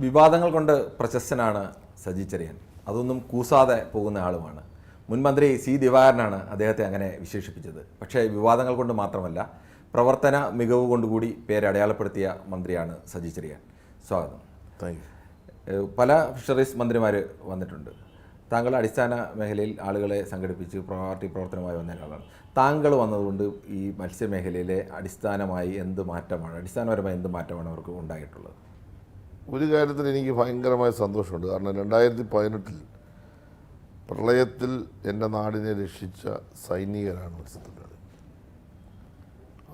വിവാദങ്ങൾ കൊണ്ട് പ്രശസ്തനാണ് സജി ചെറിയാൻ. അതൊന്നും കൂസാതെ പോകുന്ന ആളുമാണ്. മുൻ മന്ത്രി സി ദിവാകരനാണ് അദ്ദേഹത്തെ അങ്ങനെ വിശേഷിപ്പിച്ചത്. പക്ഷേ വിവാദങ്ങൾ കൊണ്ട് മാത്രമല്ല, പ്രവർത്തന മികവ് കൊണ്ടുകൂടി പേരടയാളപ്പെടുത്തിയ മന്ത്രിയാണ് സജി ചെറിയാൻ. സ്വാഗതം. Thank you. പല ഫിഷറീസ് മന്ത്രിമാർ വന്നിട്ടുണ്ട്. താങ്കൾ അടിസ്ഥാന മേഖലയിൽ ആളുകളെ സംഘടിപ്പിച്ച് പാർട്ടി പ്രവർത്തനമായി വന്ന ആളാണ്. താങ്കൾ വന്നതുകൊണ്ട് ഈ മത്സ്യമേഖലയിലെ അടിസ്ഥാനപരമായി എന്ത് മാറ്റമാണ് അവർക്ക് ഉണ്ടായിട്ടുള്ളത്? ഒരു കാര്യത്തിൽ എനിക്ക് ഭയങ്കരമായ സന്തോഷമുണ്ട്. കാരണം 2018 പ്രളയത്തിൽ എൻ്റെ നാടിനെ രക്ഷിച്ച സൈനികരാണ് മത്സ്യത്തൊഴിലാളികൾ.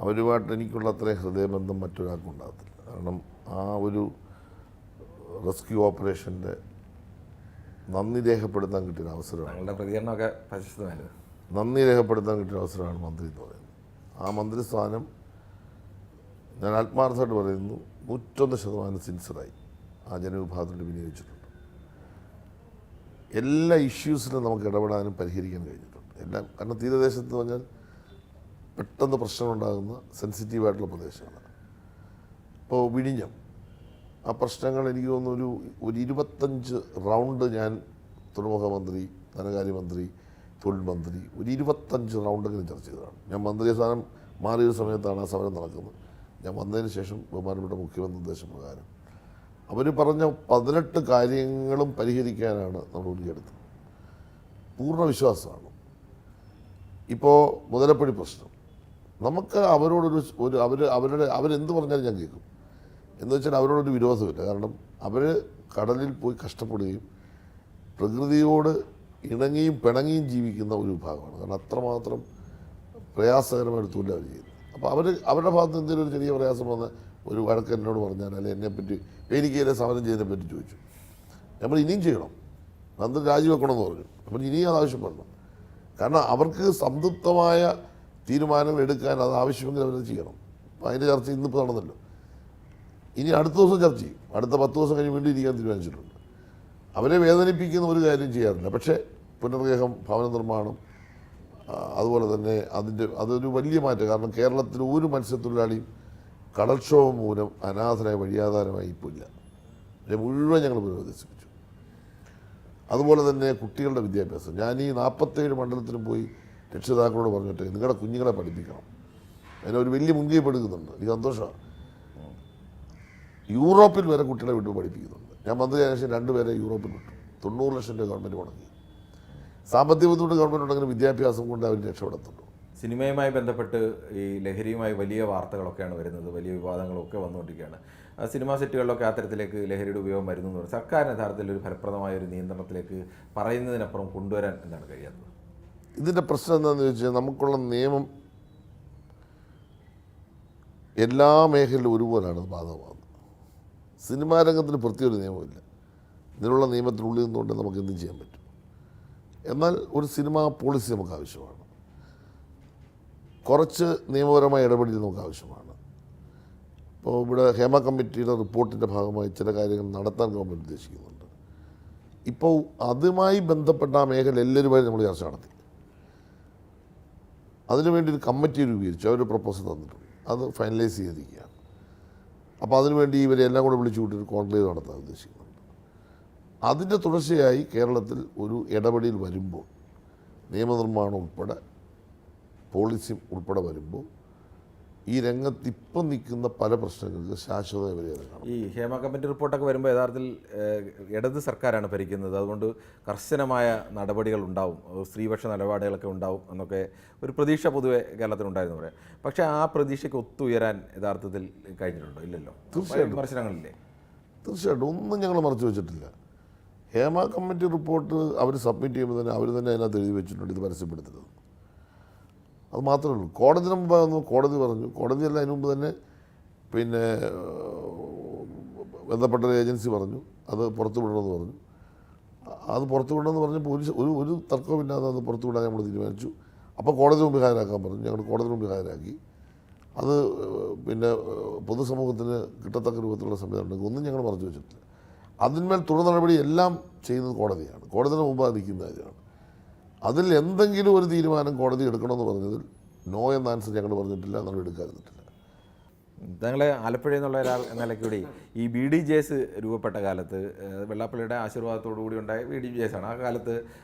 അവരുമായിട്ട് എനിക്കുള്ള അത്രയും ഹൃദയബന്ധം മറ്റൊരാൾക്കും ഉണ്ടാകത്തില്ല. കാരണം ആ ഒരു റെസ്ക്യൂ ഓപ്പറേഷൻ്റെ നന്ദി രേഖപ്പെടുത്താൻ കിട്ടിയ അവസരമാണ്. താങ്കളുടെ പ്രതികരണമൊക്കെ പ്രശസ്തമായിരുന്നു. നന്ദി രേഖപ്പെടുത്താൻ കിട്ടിയ അവസരമാണ് മന്ത്രി എന്ന് പറയുന്നത്. ആ മന്ത്രിസ്ഥാനം ഞാൻ ആത്മാർത്ഥമായിട്ട് പറയുന്നു, 101% സിൻസിയറായി ആ ജനവിഭാഗത്തിൽ വിനിയോഗിച്ചിട്ടുണ്ട്. എല്ലാ ഇഷ്യൂസിലും നമുക്ക് ഇടപെടാനും പരിഹരിക്കാൻ കഴിഞ്ഞിട്ടുണ്ട്. എല്ലാം കാരണം തീരദേശത്ത് എന്ന് പറഞ്ഞാൽ പെട്ടെന്ന് പ്രശ്നമുണ്ടാകുന്ന സെൻസിറ്റീവായിട്ടുള്ള പ്രദേശങ്ങളാണ്. ഇപ്പോൾ വിഴിഞ്ഞം ആ പ്രശ്നങ്ങൾ എനിക്ക് തോന്നുന്നു ഒരു 25 റൗണ്ട് ഞാൻ തുറമുഖ മന്ത്രി, ധനകാര്യമന്ത്രി, തൊഴിൽ മന്ത്രി ഒരു 25 റൗണ്ടെങ്കിലും ചർച്ച ചെയ്തതാണ്. ഞാൻ മന്ത്രി സ്ഥാനം മാറിയ സമയത്താണ് ആ സമരം നടക്കുന്നത്. ഞാൻ വന്നതിന് ശേഷം ബഹുമാനപ്പെട്ട മുഖ്യമന്ത്രി നിർദ്ദേശപ്രകാരം അവർ പറഞ്ഞ 18 കാര്യങ്ങളും പരിഹരിക്കാനാണ് നമ്മൾ മുൻകെടുത്തത്. പൂർണ്ണ വിശ്വാസമാണ്. ഇപ്പോൾ മുതലപ്പടി പ്രശ്നം നമുക്ക് അവരെന്ത് പറഞ്ഞാലും ഞാൻ കേൾക്കും. എന്ന് വെച്ചാൽ അവരോടൊരു വിരോധമില്ല. കാരണം അവർ കടലിൽ പോയി കഷ്ടപ്പെടുകയും പ്രകൃതിയോട് ഇണങ്ങിയും പിണങ്ങിയും ജീവിക്കുന്ന ഒരു വിഭാഗമാണ്. കാരണം അത്രമാത്രം പ്രയാസകരമായ തൊഴിൽ അവർ ചെയ്യുന്നത്. അപ്പോൾ അവരുടെ ഭാഗത്ത് എന്തെങ്കിലും ഒരു ചെറിയ പ്രയാസം വന്ന് ഒരു വഴക്ക് എന്നോട് പറഞ്ഞാൽ, അല്ലെങ്കിൽ എന്നെപ്പറ്റി പേനിക്കയിലെ സമരം ചെയ്തതിനെപ്പറ്റി ചോദിച്ചു, നമ്മൾ ഇനിയും ചെയ്യണം, മന്ത്രി രാജിവെക്കണമെന്ന് പറഞ്ഞു. അപ്പോൾ ഇനിയും അത് ആവശ്യപ്പെടണം. കാരണം അവർക്ക് സംതൃപ്തമായ തീരുമാനങ്ങൾ എടുക്കാൻ അത് ആവശ്യമെങ്കിൽ അവരത് ചെയ്യണം. അപ്പോൾ അതിൻ്റെ ചർച്ച ഇന്നിപ്പോൾ നടന്നല്ലോ. ഇനി അടുത്ത ദിവസം ചർച്ച ചെയ്യും. അടുത്ത 10 ദിവസം കഴിഞ്ഞ് വീണ്ടും ഇരിക്കാൻ തീരുമാനിച്ചിട്ടുണ്ട്. അവരെ വേദനിപ്പിക്കുന്ന ഒരു കാര്യം ചെയ്യാറില്ല. പക്ഷേ പുനർഗേഹം, ഭവന നിർമ്മാണം, അതുപോലെ തന്നെ അതൊരു വലിയ മാറ്റം. കാരണം കേരളത്തിൽ ഒരു മത്സ്യത്തൊഴിലാളിയും കടൽക്ഷോഭം മൂലം അനാഥരായ വഴിയാധാരമായി ഇപ്പോൾ ഇല്ല. അതിനെ മുഴുവൻ ഞങ്ങൾ പുനരുദ്ധരിപ്പിച്ചു. അതുപോലെ തന്നെ കുട്ടികളുടെ വിദ്യാഭ്യാസം. ഞാൻ ഈ 47 മണ്ഡലത്തിലും പോയി രക്ഷിതാക്കളോട് പറഞ്ഞിട്ട് നിങ്ങളുടെ കുഞ്ഞുങ്ങളെ പഠിപ്പിക്കണം. അതിനൊരു വലിയ മുൻകൈ എടുക്കുന്നുണ്ട്. എനിക്ക് സന്തോഷമാണ്. യൂറോപ്പിൽ വരെ കുട്ടികളെ വിട്ടു പഠിപ്പിക്കുന്നുണ്ട്. ഞാൻ മന്ത്രിയായ ശേഷം 2 പേരെ യൂറോപ്പിൽ വിട്ടു. 90 ലക്ഷം രൂപ ഗവൺമെൻറ് മുടങ്ങി. സാമ്പത്തിക ബുദ്ധിമുട്ട് ഗവൺമെൻറ് ഉണ്ടെങ്കിലും വിദ്യാഭ്യാസം കൊണ്ട് അവർ രക്ഷപ്പെടുത്തുള്ളൂ. സിനിമയുമായി ബന്ധപ്പെട്ട് ഈ ലഹരിയുമായി വലിയ വാർത്തകളൊക്കെയാണ് വരുന്നത്, വലിയ വിവാദങ്ങളൊക്കെ വന്നുകൊണ്ടിരിക്കുകയാണ്. സിനിമാ സെറ്റുകളിലൊക്കെ അത്തരത്തിലേക്ക് ലഹരിയുടെ ഉപയോഗം വരുന്നു എന്ന് പറഞ്ഞാൽ സർക്കാരിന് യഥാർത്ഥത്തിൽ ഒരു ഫലപ്രദമായ ഒരു നിയന്ത്രണത്തിലേക്ക് പറയുന്നതിനപ്പുറം കൊണ്ടുവരാൻ എന്താണ് കഴിയാത്തത്? ഇതിൻ്റെ പ്രശ്നം എന്താണെന്ന് ചോദിച്ചാൽ, നമുക്കുള്ള നിയമം എല്ലാ മേഖലയിലും ഒരുപോലെയാണ് ബാധകമാകുന്നത്. സിനിമാ രംഗത്തിന് പ്രത്യേക ഒരു നിയമമില്ല. ഇതിനുള്ള നിയമത്തിനുള്ളിൽ നിന്നുകൊണ്ട് നമുക്ക് എന്തും ചെയ്യാൻ പറ്റും. എന്നാൽ ഒരു സിനിമാ പോളിസി നമുക്ക് ആവശ്യമാണ്. കുറച്ച് നിയമപരമായ ഇടപെടൽ നമുക്ക് ആവശ്യമാണ്. ഇപ്പോൾ ഇവിടെ ഹേമ കമ്മിറ്റിയുടെ റിപ്പോർട്ടിൻ്റെ ഭാഗമായി ചില കാര്യങ്ങൾ നടത്താൻ ഗവൺമെൻറ് ഉദ്ദേശിക്കുന്നുണ്ട്. ഇപ്പോൾ അതുമായി ബന്ധപ്പെട്ട ആ മേഖല എല്ലാവരുമായി നമ്മൾ ചർച്ച നടത്തി. അതിനുവേണ്ടി ഒരു കമ്മിറ്റി രൂപീകരിച്ചു. അവർ പ്രപ്പോസൽ തന്നിട്ടുണ്ട്. അത് ഫൈനലൈസ് ചെയ്തിരിക്കുകയാണ്. അപ്പോൾ അതിനുവേണ്ടി ഇവരെ എല്ലാം കൂടെ വിളിച്ചു കൂട്ടി ഒരു കോൺക്ലേവ് നടത്താൻ ഉദ്ദേശിക്കുന്നുണ്ട്. അതിൻ്റെ തുടർച്ചയായി കേരളത്തിൽ ഒരു ഇടപെടൽ വരുമ്പോൾ, നിയമനിർമ്മാണം ഉൾപ്പെടെ പോളിസി ഉൾപ്പെടെ വരുമ്പോൾ, ഈ രംഗത്ത് ഇപ്പം നിൽക്കുന്ന പല പ്രശ്നങ്ങൾക്ക് ശാശ്വത പരിഹാരം കാണും. ഈ ഹേമ കമ്മിറ്റി റിപ്പോർട്ടൊക്കെ വരുമ്പോൾ യഥാർത്ഥത്തിൽ ഇടത് സർക്കാരാണ് ഭരിക്കുന്നത്. അതുകൊണ്ട് കർശനമായ നടപടികൾ ഉണ്ടാവും, സ്ത്രീപക്ഷ നിലപാടുകളൊക്കെ ഉണ്ടാവും എന്നൊക്കെ ഒരു പ്രതീക്ഷ പൊതുവെ കേരളത്തിലുണ്ടായിരുന്നു പറയാം. പക്ഷേ ആ പ്രതീക്ഷയ്ക്ക് ഒത്തുയരാൻ യഥാർത്ഥത്തിൽ കഴിഞ്ഞിട്ടുണ്ടോ? ഇല്ലല്ലോ. തീർച്ചയായിട്ടും വിമർശനങ്ങളില്ലേ? തീർച്ചയായിട്ടും ഒന്നും ഞങ്ങൾ മറച്ചു വെച്ചിട്ടില്ല. ഹേമ കമ്മിറ്റി റിപ്പോർട്ട് അവർ സബ്മിറ്റ് ചെയ്യുമ്പോൾ തന്നെ അവർ തന്നെ അതിനകത്ത് എഴുതി വെച്ചിട്ടുണ്ട് ഇത് പരസ്യപ്പെടുത്തരുത്. അത് മാത്രമേ ഉള്ളൂ. കോടതിന് മുമ്പായിരുന്നു. കോടതി പറഞ്ഞു, കോടതിയല്ല അതിന് മുമ്പ് തന്നെ പിന്നെ ബന്ധപ്പെട്ട ഏജൻസി പറഞ്ഞു അത് പുറത്തു വിടണമെന്ന് പറഞ്ഞു. അത് പുറത്തു വിടണമെന്ന് പറഞ്ഞപ്പോൾ ഒരു തർക്കമില്ലാതെ അത് പുറത്തു വിടാൻ നമ്മൾ തീരുമാനിച്ചു. അപ്പോൾ കോടതി മുമ്പിൽ ഹാജരാക്കാൻ പറഞ്ഞു. ഞങ്ങൾ കോടതി മുമ്പിൽ ഹാജരാക്കി. അത് പിന്നെ പൊതുസമൂഹത്തിന് കിട്ടത്തക്ക രൂപത്തിലുള്ള സംവിധാനം ഉണ്ടെങ്കിൽ ഒന്നും ഞങ്ങൾ മറച്ചു വെച്ചിട്ടില്ല. അതിന്മേൽ തുടർ നടപടി എല്ലാം ചെയ്യുന്നത് കോടതിയാണ്. കോടതിന് മുമ്പ് നിൽക്കുന്ന കാര്യമാണ്. അതിൽ എന്തെങ്കിലും ഒരു തീരുമാനം കോടതി എടുക്കണമെന്ന് പറഞ്ഞതിൽ നോ എന്ന ആൻസർ ഞങ്ങൾ പറഞ്ഞിട്ടില്ല, നമ്മൾ എടുക്കാതിരുന്നിട്ടില്ല. ഞങ്ങളെ ആലപ്പുഴ എന്നുള്ള ഒരാൾ എന്ന നിലയ്ക്കൂടി ഈ BDJs രൂപപ്പെട്ട കാലത്ത് വെള്ളാപ്പള്ളിയുടെ ആശീർവാദത്തോടുകൂടി ഉണ്ടായ BDJs ആണ്. ആ കാലത്ത്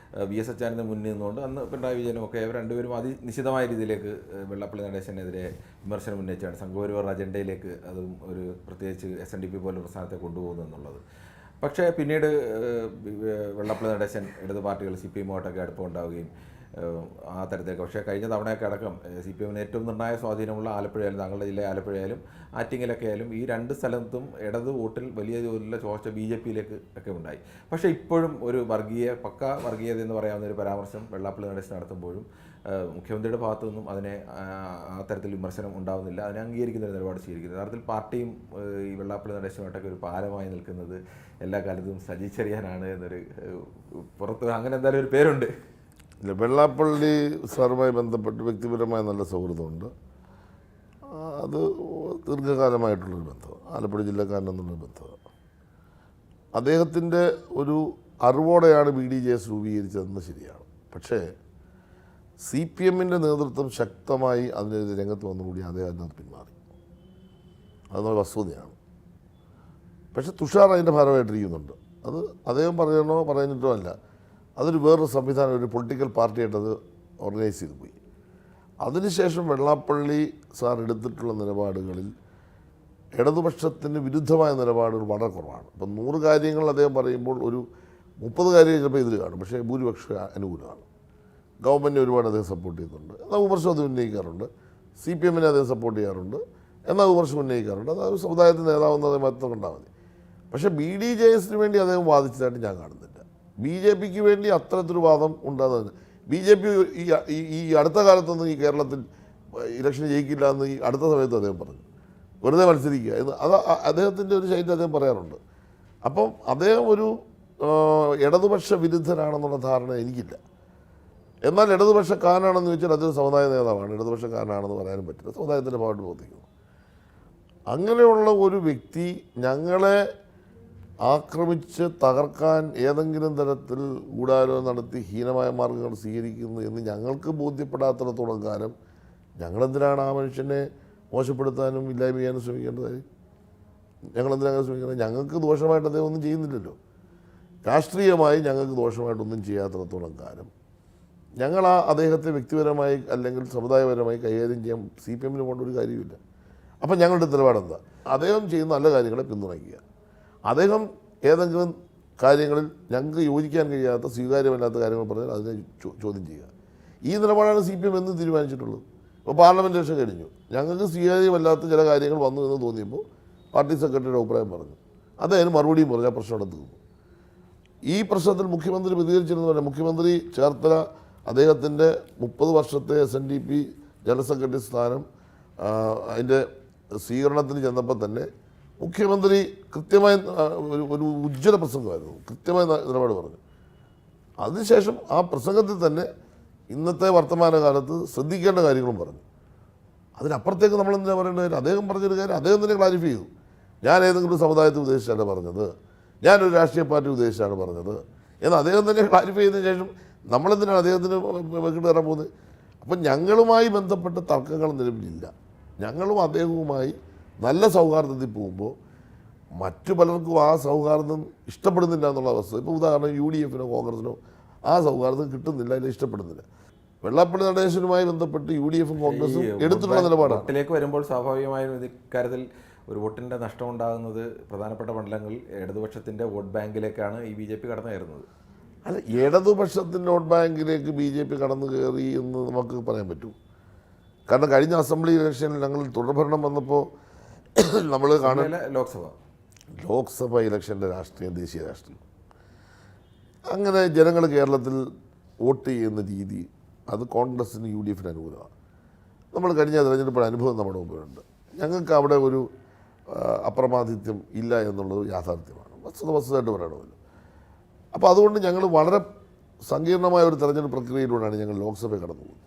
VS അച്യുതാനന്ദൻ മുന്നിൽ നിന്നുകൊണ്ട് അന്ന് പിണറായി വിജയനും ഒക്കെ ഇവർ രണ്ടുപേരും അതിനിശ്ചിതമായ രീതിയിലേക്ക് വെള്ളാപ്പള്ളി നടേശനെതിരെ വിമർശനം ഉന്നയിച്ചാണ് സംഘപരിവാർ അജണ്ടയിലേക്ക് അതും ഒരു പ്രത്യേകിച്ച് SNDP പോലുള്ള പ്രസ്ഥാനത്തെ കൊണ്ടുപോകുന്നു എന്നുള്ളത്. പക്ഷേ പിന്നീട് വെള്ളാപ്പള്ളി നടേശൻ ഇടത് പാർട്ടികൾ CPM ആയിട്ടൊക്കെ അടുപ്പമുണ്ടാവുകയും ആ തരത്തിലേക്ക്. പക്ഷേ കഴിഞ്ഞ തവണയൊക്കെ അടക്കം CPM ഏറ്റവും നിർണായക സ്വാധീനമുള്ള ആലപ്പുഴയായാലും താങ്കളുടെ ജില്ല ആലപ്പുഴയായാലും ആറ്റിങ്ങലൊക്കെ ആയാലും ഈ രണ്ട് സ്ഥലത്തും ഇടത് വോട്ടിൽ വലിയ തോതിലുള്ള ചോർച്ച BJPയിലേക്ക് ഒക്കെ ഉണ്ടായി. പക്ഷേ ഇപ്പോഴും ഒരു പക്ക വർഗീയത എന്ന് പറയാവുന്ന ഒരു പരാമർശം വെള്ളാപ്പള്ളി നടേശൻ നടത്തുമ്പോഴും മുഖ്യമന്ത്രിയുടെ ഭാഗത്തു നിന്നും അതിനെ ആ തരത്തിൽ വിമർശനം ഉണ്ടാവുന്നില്ല. അതിനെ അംഗീകരിക്കുന്ന ഒരു നിലപാട് സ്വീകരിക്കുന്നത്. യഥാർത്ഥത്തിൽ പാർട്ടിയും ഈ വെള്ളാപ്പള്ളി നടേശനുമായിട്ടൊക്കെ ഒരു പാലമായി നിൽക്കുന്നത് എല്ലാ കാലത്തും സജി ചെറിയാനാണ് എന്നൊരു പുറത്ത് അങ്ങനെ എന്തായാലും ഒരു പേരുണ്ട്. ഇല്ല, വെള്ളാപ്പള്ളി സാറുമായി ബന്ധപ്പെട്ട് വ്യക്തിപരമായ നല്ല സൗഹൃദമുണ്ട്. അത് ദീർഘകാലമായിട്ടുള്ളൊരു ബന്ധം, ആലപ്പുഴ ജില്ലക്കാരനെന്നുള്ളൊരു ബന്ധം. അദ്ദേഹത്തിൻ്റെ ഒരു അറിവോടെയാണ് BDJs രൂപീകരിച്ചതെന്ന് ശരിയാണ്. പക്ഷേ CPMൻ്റെ നേതൃത്വം ശക്തമായി അതിനെതിരെ രംഗത്ത് വന്നുകൂടി അദ്ദേഹം അതിനകത്ത് പിന്മാറി. അതൊരു വസ്തുതയാണ്. പക്ഷേ തുഷാർ അതിൻ്റെ ഭാരമായിട്ടിരിക്കുന്നുണ്ട്. അത് അദ്ദേഹം പറയണോ പറഞ്ഞിട്ടോ അല്ല, അതൊരു വേറൊരു സംവിധാനം, ഒരു പൊളിറ്റിക്കൽ പാർട്ടിയായിട്ടത് ഓർഗനൈസ് ചെയ്തു പോയി. അതിനുശേഷം വെള്ളാപ്പള്ളി സാർ എടുത്തിട്ടുള്ള നിലപാടുകളിൽ ഇടതുപക്ഷത്തിന് വിരുദ്ധമായ നിലപാടുകൾ വളരെ കുറവാണ്. ഇപ്പം 100 കാര്യങ്ങൾ അദ്ദേഹം പറയുമ്പോൾ ഒരു 30 കാര്യങ്ങൾ ചിലപ്പോൾ എതിര് കാണും, പക്ഷേ ഭൂരിപക്ഷം അനുകൂലമാണ്. ഗവൺമെൻറ് ഒരുപാട് അദ്ദേഹം സപ്പോർട്ട് ചെയ്യുന്നുണ്ട്, എന്നാൽ വിമർശനം അത് ഉന്നയിക്കാറുണ്ട്. CPMനെ അദ്ദേഹം സപ്പോർട്ട് ചെയ്യാറുണ്ട്, എന്നാൽ വിമർശനം ഉന്നയിക്കാറുണ്ട്. അത് ഒരു സമുദായത്തിൻ്റെ നേതാവെന്നത് മാത്രം കണ്ടാൽ മതി. പക്ഷേ BDJsന് വേണ്ടി അദ്ദേഹം വാദിച്ചതായിട്ട് ഞാൻ കാണുന്നില്ല. BJPക്ക് വേണ്ടി അത്തരത്തിലൊരു വാദം ഉണ്ടാകുന്നത്. BJP ഈ അടുത്ത കാലത്തൊന്നും ഈ കേരളത്തിൽ ഇലക്ഷൻ ജയിക്കില്ല എന്ന് ഈ അടുത്ത സമയത്ത് അദ്ദേഹം പറഞ്ഞു, വെറുതെ മത്സരിക്കുക എന്ന്. അത് അദ്ദേഹത്തിൻ്റെ ഒരു ശൈലി അദ്ദേഹം പറയാറുണ്ട്. അപ്പം അദ്ദേഹം ഒരു ഇടതുപക്ഷ വിരുദ്ധനാണെന്നുള്ള ധാരണ എനിക്കില്ല. എന്നാൽ ഇടതുപക്ഷക്കാരനാണെന്ന് ചോദിച്ചാൽ അതൊരു സമുദായ നേതാവാണ്. ഇടതുപക്ഷക്കാരനാണെന്ന് പറയാനും പറ്റില്ല, സമുദായത്തിൻ്റെ ഭാഗത്ത് പ്രവർത്തിക്കുന്നു. അങ്ങനെയുള്ള ഒരു വ്യക്തി ഞങ്ങളെ ആക്രമിച്ച് തകർക്കാൻ ഏതെങ്കിലും തരത്തിൽ ഗൂഢാലോചന നടത്തി ഹീനമായ മാർഗ്ഗങ്ങൾ സ്വീകരിക്കുന്നു എന്ന് ഞങ്ങൾക്ക് ബോധ്യപ്പെടാത്തിടത്തോളം കാലം ഞങ്ങളെന്തിനാണ് ആ മനുഷ്യനെ മോശപ്പെടുത്താനും ഇല്ലായ്മ ചെയ്യാനും ശ്രമിക്കേണ്ടതായി? ഞങ്ങളെന്തിനാണ് ശ്രമിക്കുന്നത്? ഞങ്ങൾക്ക് ദോഷമായിട്ട് അദ്ദേഹം ഒന്നും ചെയ്യുന്നില്ലല്ലോ. രാഷ്ട്രീയമായി ഞങ്ങൾക്ക് ദോഷമായിട്ടൊന്നും ചെയ്യാത്തിടത്തോളം കാലം ഞങ്ങൾ അദ്ദേഹത്തെ വ്യക്തിപരമായി അല്ലെങ്കിൽ സമുദായപരമായി കൈകാര്യം ചെയ്യാൻ CPMന് കൊണ്ടൊരു കാര്യമില്ല. അപ്പം ഞങ്ങളുടെ നിലപാടെന്താ? അദ്ദേഹം ചെയ്യുന്ന നല്ല കാര്യങ്ങളെ പിന്തുണയ്ക്കുക. അദ്ദേഹം ഏതെങ്കിലും കാര്യങ്ങളിൽ ഞങ്ങൾക്ക് യോജിക്കാൻ കഴിയാത്ത സ്വീകാര്യമല്ലാത്ത കാര്യങ്ങൾ പറഞ്ഞാൽ അതിനെ ചോദ്യം ചെയ്യുക. ഈ നിലപാടാണ് CPM എന്ന് തീരുമാനിച്ചിട്ടുള്ളത്. ഇപ്പോൾ പാർലമെൻറ്റ് ഇലക്ഷൻ കഴിഞ്ഞു, ഞങ്ങൾക്ക് സ്വീകാര്യമല്ലാത്ത ചില കാര്യങ്ങൾ വന്നു എന്ന് തോന്നിയപ്പോൾ പാർട്ടി സെക്രട്ടറിയുടെ അഭിപ്രായം പറഞ്ഞു, അദ്ദേഹം മറുപടിയും പറഞ്ഞു, ആ പ്രശ്നം അവിടെ തീർന്നു. ഈ പ്രശ്നത്തിൽ മുഖ്യമന്ത്രി പ്രതികരിച്ചിരുന്നു പറഞ്ഞാൽ മുഖ്യമന്ത്രി ചേർത്തല അദ്ദേഹത്തിൻ്റെ 30 വർഷത്തെ SNDP ജനറൽ സെക്രട്ടറി സ്ഥാനം അതിൻ്റെ സ്വീകരണത്തിന് ചെന്നപ്പോൾ തന്നെ മുഖ്യമന്ത്രി കൃത്യമായ ഒരു ഉജ്ജ്വല പ്രസംഗമായിരുന്നു, കൃത്യമായ നിലപാട് പറഞ്ഞു. അതിനുശേഷം ആ പ്രസംഗത്തിൽ തന്നെ ഇന്നത്തെ വർത്തമാനകാലത്ത് ശ്രദ്ധിക്കേണ്ട കാര്യങ്ങളും പറഞ്ഞു. അതിനപ്പുറത്തേക്ക് നമ്മളെന്തിനാ പറയേണ്ട കാര്യം? അദ്ദേഹം പറഞ്ഞൊരു കാര്യം അദ്ദേഹം തന്നെ ക്ലാരിഫൈ ചെയ്തു. ഞാൻ ഏതെങ്കിലും ഒരു സമുദായത്തെ ഉദ്ദേശിച്ചാണ് പറഞ്ഞത്, ഞാനൊരു രാഷ്ട്രീയ പാർട്ടി ഉദ്ദേശിച്ചാണ് പറഞ്ഞത് എന്ന് അദ്ദേഹം തന്നെ ക്ലാരിഫൈ ചെയ്തതിന് ശേഷം നമ്മളെന്തിനാണ് അദ്ദേഹത്തിന് വെക്കിട്ട് കയറാൻ പോകുന്നത്? അപ്പം ഞങ്ങളുമായി ബന്ധപ്പെട്ട തർക്കങ്ങൾ നിലവിലില്ല. ഞങ്ങളും അദ്ദേഹവുമായി നല്ല സൗഹാർദ്ദത്തിൽ പോകുമ്പോൾ മറ്റു പലർക്കും ആ സൗഹാർദ്ദം ഇഷ്ടപ്പെടുന്നില്ല എന്നുള്ള അവസ്ഥ. ഇപ്പോൾ ഉദാഹരണം UDFനോ കോൺഗ്രസിനോ ആ സൗഹാർദ്ദം കിട്ടുന്നില്ല, അതിൽ ഇഷ്ടപ്പെടുന്നില്ല. വെള്ളാപ്പള്ളി നടേശനുമായി ബന്ധപ്പെട്ട് UDFും കോൺഗ്രസും എടുത്തിട്ടുള്ള നിലപാടാണ്. വോട്ടിലേക്ക് വരുമ്പോൾ സ്വാഭാവികമായും ഇക്കാര്യത്തിൽ ഒരു വോട്ടിൻ്റെ നഷ്ടം ഉണ്ടാകുന്നത് പ്രധാനപ്പെട്ട മണ്ഡലങ്ങൾ ഇടതുപക്ഷത്തിൻ്റെ വോട്ട് ബാങ്കിലേക്കാണ് ഈ BJP കടന്നു കയറുന്നത്. അല്ല, ഇടതുപക്ഷത്തിൻ്റെ വോട്ട് ബാങ്കിലേക്ക് BJP കടന്നു കയറി എന്ന് നമുക്ക് പറയാൻ പറ്റൂ. കാരണം കഴിഞ്ഞ അസംബ്ലി ഇലക്ഷനിൽ ഞങ്ങൾ തുടർഭരണം വന്നപ്പോൾ നമ്മൾ കാണുന്ന ലോക്സഭ ഇലക്ഷൻ്റെ രാഷ്ട്രീയം ദേശീയ രാഷ്ട്രീയം, അങ്ങനെ ജനങ്ങൾ കേരളത്തിൽ വോട്ട് ചെയ്യുന്ന രീതി അത് കോൺഗ്രസിന് UDFന് അനുകൂലമാണ്. നമ്മൾ കഴിഞ്ഞ തെരഞ്ഞെടുപ്പ് അനുഭവം നമ്മുടെ മുമ്പിലുണ്ട്. ഞങ്ങൾക്ക് അവിടെ ഒരു അപ്രമാദിത്യം ഇല്ല എന്നുള്ളത് യാഥാർത്ഥ്യമാണ്, വസ്തുതയായിട്ട് പറയണമല്ലോ. അപ്പോൾ അതുകൊണ്ട് ഞങ്ങൾ വളരെ സങ്കീർണമായ ഒരു തെരഞ്ഞെടുപ്പ് പ്രക്രിയയിലൂടെയാണ് ഞങ്ങൾ ലോക്സഭയിൽ കടന്നു പോകുന്നത്.